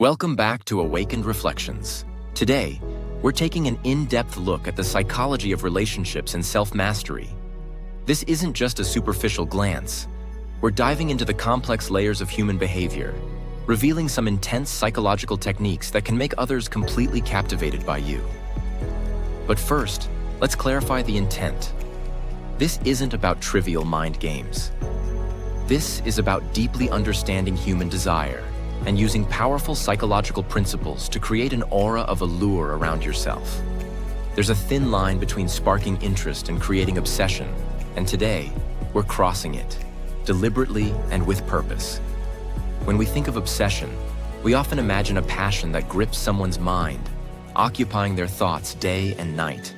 Welcome back to Awakened Reflections. Today, we're taking an in-depth look at the psychology of relationships and self-mastery. This isn't just a superficial glance. We're diving into the complex layers of human behavior, revealing some intense psychological techniques that can make others completely captivated by you. But first, let's clarify the intent. This isn't about trivial mind games. This is about deeply understanding human desire and using powerful psychological principles to create an aura of allure around yourself. There's a thin line between sparking interest and creating obsession, and today, we're crossing it, deliberately and with purpose. When we think of obsession, we often imagine a passion that grips someone's mind, occupying their thoughts day and night.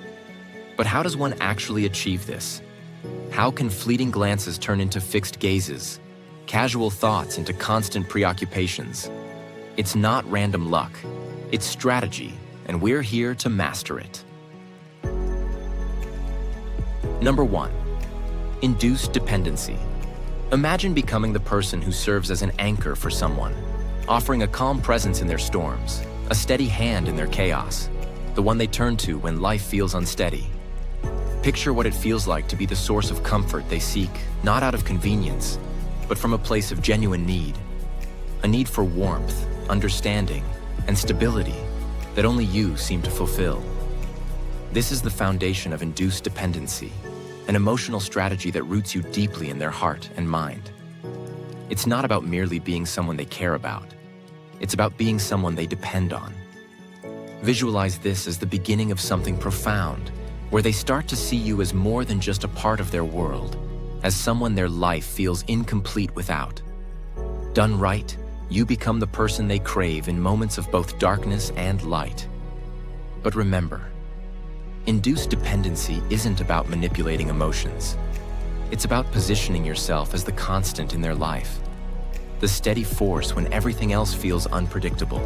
But how does one actually achieve this? How can fleeting glances turn into fixed gazes, casual thoughts into constant preoccupations? It's not random luck, it's strategy, and we're here to master it. Number 1. Induced dependency. Imagine becoming the person who serves as an anchor for someone, offering a calm presence in their storms, a steady hand in their chaos, the one they turn to when life feels unsteady. Picture what it feels like to be the source of comfort they seek, not out of convenience, but from a place of genuine need. A need for warmth, understanding, and stability that only you seem to fulfill. This is the foundation of induced dependency, an emotional strategy that roots you deeply in their heart and mind. It's not about merely being someone they care about. It's about being someone they depend on. Visualize this as the beginning of something profound, where they start to see you as more than just a part of their world, as someone their life feels incomplete without. Done right, you become the person they crave in moments of both darkness and light. But remember, induced dependency isn't about manipulating emotions. It's about positioning yourself as the constant in their life, the steady force when everything else feels unpredictable.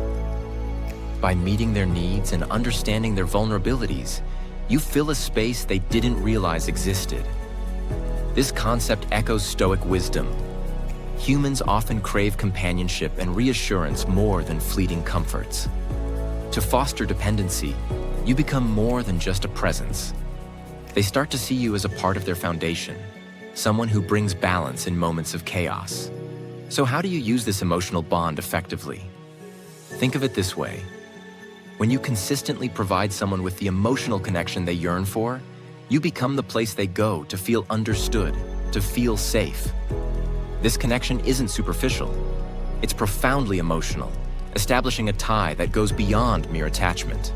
By meeting their needs and understanding their vulnerabilities, you fill a space they didn't realize existed. This concept echoes Stoic wisdom. Humans often crave companionship and reassurance more than fleeting comforts. To foster dependency, you become more than just a presence. They start to see you as a part of their foundation, someone who brings balance in moments of chaos. So how do you use this emotional bond effectively? Think of it this way. When you consistently provide someone with the emotional connection they yearn for, you become the place they go to feel understood, to feel safe. This connection isn't superficial. It's profoundly emotional, establishing a tie that goes beyond mere attachment.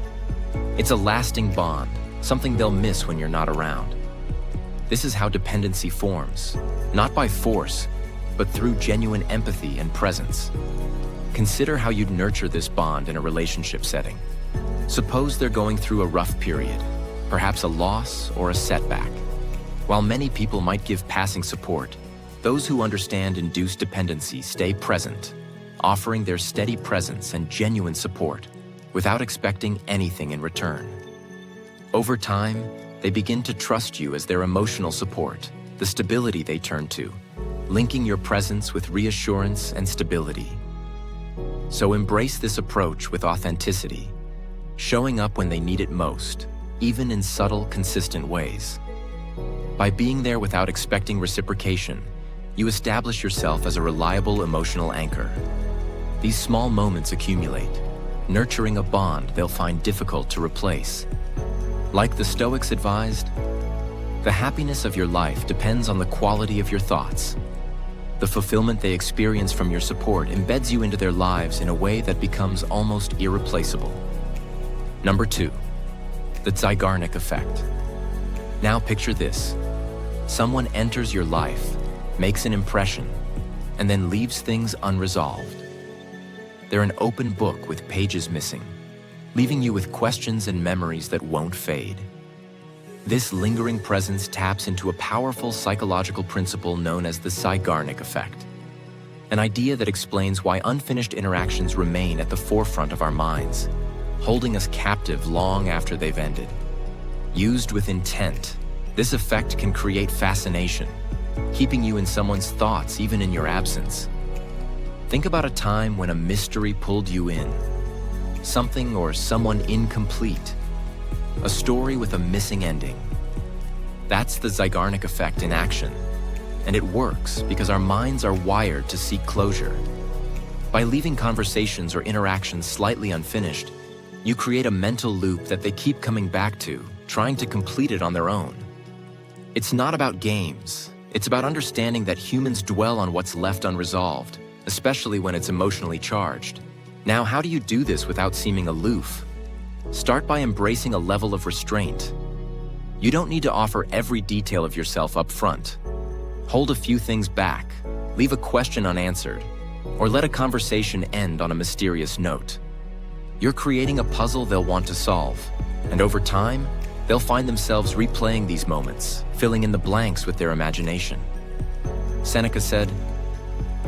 It's a lasting bond, something they'll miss when you're not around. This is how dependency forms, not by force, but through genuine empathy and presence. Consider how you'd nurture this bond in a relationship setting. Suppose they're going through a rough period, perhaps a loss or a setback. While many people might give passing support, those who understand induced dependency stay present, offering their steady presence and genuine support without expecting anything in return. Over time, they begin to trust you as their emotional support, the stability they turn to, linking your presence with reassurance and stability. So embrace this approach with authenticity, showing up when they need it most, even in subtle, consistent ways. By being there without expecting reciprocation, you establish yourself as a reliable emotional anchor. These small moments accumulate, nurturing a bond they'll find difficult to replace. Like the Stoics advised, the happiness of your life depends on the quality of your thoughts. The fulfillment they experience from your support embeds you into their lives in a way that becomes almost irreplaceable. Number 2. The Zeigarnik effect. Now picture this. Someone enters your life, makes an impression, and then leaves things unresolved. They're an open book with pages missing, leaving you with questions and memories that won't fade. This lingering presence taps into a powerful psychological principle known as the Zeigarnik effect, an idea that explains why unfinished interactions remain at the forefront of our minds, holding us captive long after they've ended. Used with intent, this effect can create fascination, keeping you in someone's thoughts even in your absence. Think about a time when a mystery pulled you in. Something or someone incomplete. A story with a missing ending. That's the Zeigarnik effect in action. And it works because our minds are wired to seek closure. By leaving conversations or interactions slightly unfinished, you create a mental loop that they keep coming back to, trying to complete it on their own. It's not about games. It's about understanding that humans dwell on what's left unresolved, especially when it's emotionally charged. Now, how do you do this without seeming aloof? Start by embracing a level of restraint. You don't need to offer every detail of yourself up front. Hold a few things back, leave a question unanswered, or let a conversation end on a mysterious note. You're creating a puzzle they'll want to solve, and over time, they'll find themselves replaying these moments, filling in the blanks with their imagination. Seneca said,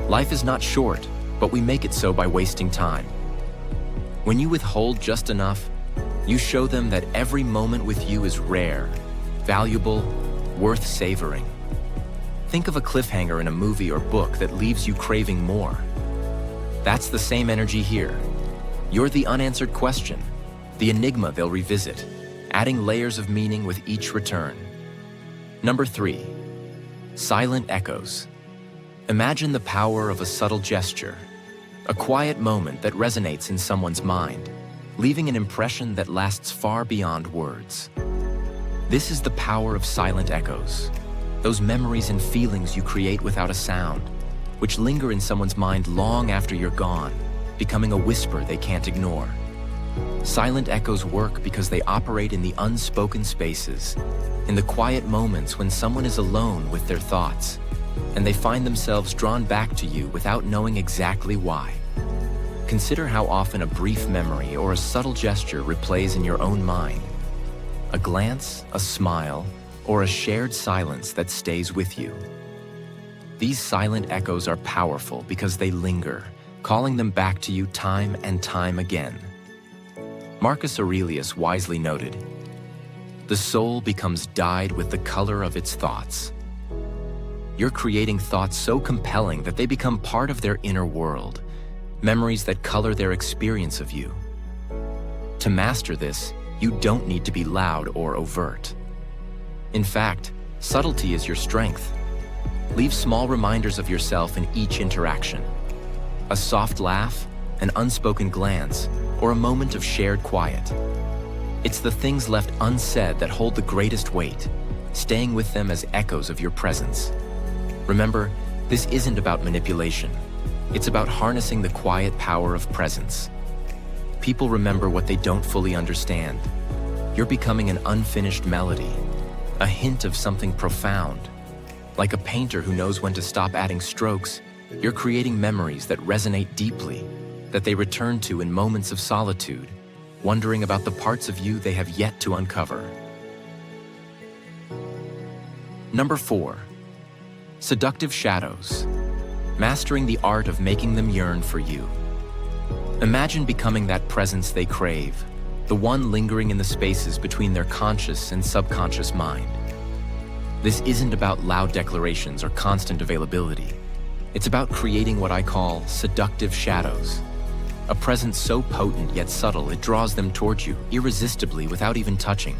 "Life is not short, but we make it so by wasting time." When you withhold just enough, you show them that every moment with you is rare, valuable, worth savoring. Think of a cliffhanger in a movie or book that leaves you craving more. That's the same energy here. You're the unanswered question, the enigma they'll revisit, adding layers of meaning with each return. Number 3, silent echoes. Imagine the power of a subtle gesture, a quiet moment that resonates in someone's mind, leaving an impression that lasts far beyond words. This is the power of silent echoes, those memories and feelings you create without a sound, which linger in someone's mind long after you're gone, becoming a whisper they can't ignore. Silent echoes work because they operate in the unspoken spaces, in the quiet moments when someone is alone with their thoughts, and they find themselves drawn back to you without knowing exactly why. Consider how often a brief memory or a subtle gesture replays in your own mind. A glance, a smile, or a shared silence that stays with you. These silent echoes are powerful because they linger, calling them back to you time and time again. Marcus Aurelius wisely noted, "The soul becomes dyed with the color of its thoughts." You're creating thoughts so compelling that they become part of their inner world, memories that color their experience of you. To master this, you don't need to be loud or overt. In fact, subtlety is your strength. Leave small reminders of yourself in each interaction. A soft laugh, an unspoken glance, or a moment of shared quiet. It's the things left unsaid that hold the greatest weight, staying with them as echoes of your presence. Remember, this isn't about manipulation. It's about harnessing the quiet power of presence. People remember what they don't fully understand. You're becoming an unfinished melody, a hint of something profound. Like a painter who knows when to stop adding strokes, you're creating memories that resonate deeply, that they return to in moments of solitude, wondering about the parts of you they have yet to uncover. Number 4, seductive shadows. Mastering the art of making them yearn for you. Imagine becoming that presence they crave, the one lingering in the spaces between their conscious and subconscious mind. This isn't about loud declarations or constant availability. It's about creating what I call seductive shadows. A presence so potent yet subtle it draws them towards you irresistibly without even touching.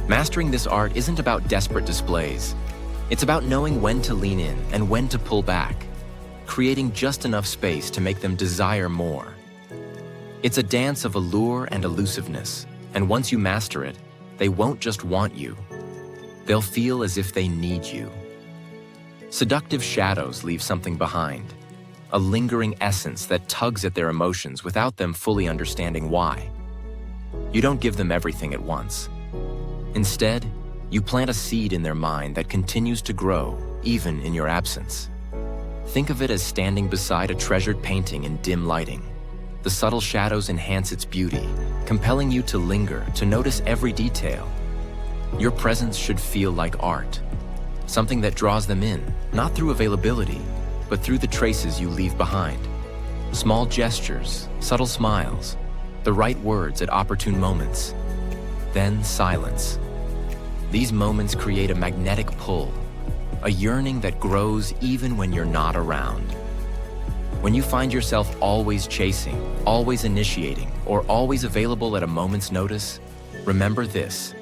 Mastering this art isn't about desperate displays. It's about knowing when to lean in and when to pull back, creating just enough space to make them desire more. It's a dance of allure and elusiveness, and once you master it, they won't just want you. They'll feel as if they need you. Seductive shadows leave something behind, a lingering essence that tugs at their emotions without them fully understanding why. You don't give them everything at once. Instead, you plant a seed in their mind that continues to grow, even in your absence. Think of it as standing beside a treasured painting in dim lighting. The subtle shadows enhance its beauty, compelling you to linger, to notice every detail. Your presence should feel like art, something that draws them in, not through availability, but through the traces you leave behind. Small gestures, subtle smiles, the right words at opportune moments. Then silence. These moments create a magnetic pull, a yearning that grows even when you're not around. When you find yourself always chasing, always initiating, or always available at a moment's notice, remember this: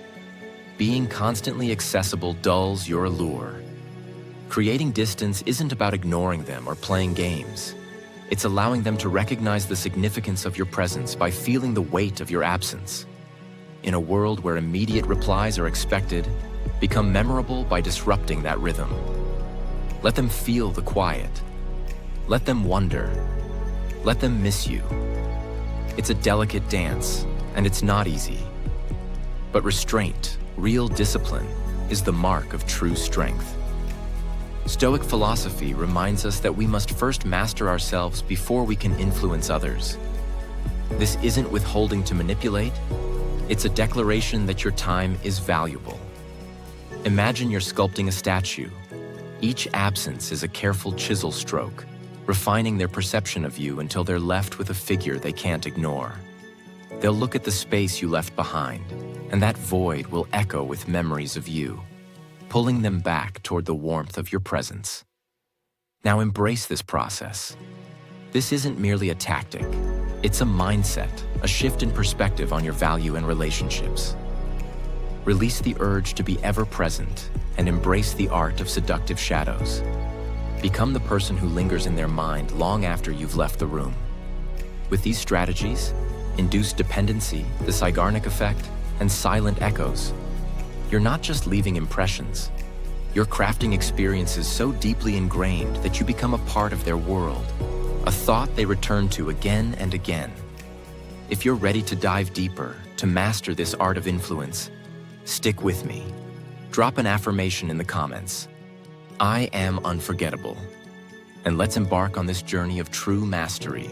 being constantly accessible dulls your allure. Creating distance isn't about ignoring them or playing games. It's allowing them to recognize the significance of your presence by feeling the weight of your absence. In a world where immediate replies are expected, become memorable by disrupting that rhythm. Let them feel the quiet. Let them wonder. Let them miss you. It's a delicate dance, and it's not easy. But restraint, real discipline, is the mark of true strength. Stoic philosophy reminds us that we must first master ourselves before we can influence others. This isn't withholding to manipulate. It's a declaration that your time is valuable. Imagine you're sculpting a statue. Each absence is a careful chisel stroke, refining their perception of you until they're left with a figure they can't ignore. They'll look at the space you left behind, and that void will echo with memories of you, pulling them back toward the warmth of your presence. Now embrace this process. This isn't merely a tactic. It's a mindset, a shift in perspective on your value and relationships. Release the urge to be ever present and embrace the art of seductive shadows. Become the person who lingers in their mind long after you've left the room. With these strategies, induced dependency, the Zeigarnik effect, and silent echoes, you're not just leaving impressions. You're crafting experiences so deeply ingrained that you become a part of their world, a thought they return to again and again. If you're ready to dive deeper, to master this art of influence, stick with me. Drop an affirmation in the comments. I am unforgettable. And let's embark on this journey of true mastery